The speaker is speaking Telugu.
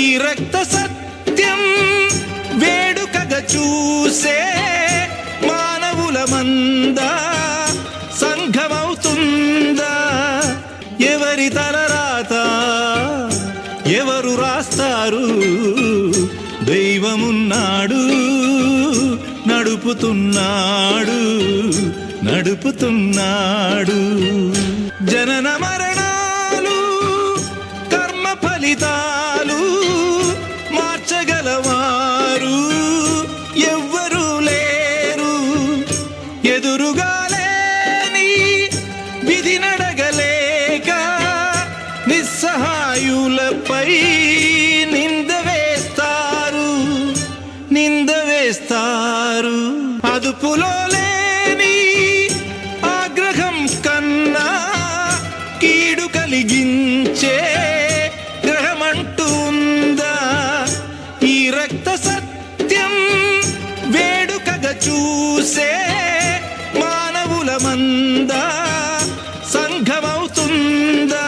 ఈ రక్త సత్యం వేడుకగా చూసే మానవుల మందా సంఘమవుతుందా? ఎవరి తలరాత ఎవరు రాస్తారు? దైవమున్నాడు, నడుపుతున్నాడు నడుపుతున్నాడు. జనన మరణాలు కర్మ ఫలితాలు మార్చగలవారు ఎవ్వరూ లేరు. ఎదురుగా లేని విధి నడగలేక నిస్సహాయులపై నింద వేస్తారు. అదుపులో లేని ఆగ్రహం కన్నా కీడు కలిగించే గ్రహమంటూ ఉందా? ఈ రక్త సత్యం వేడుకగా చూసే మానవుల మందా సంఘమవుతుందా?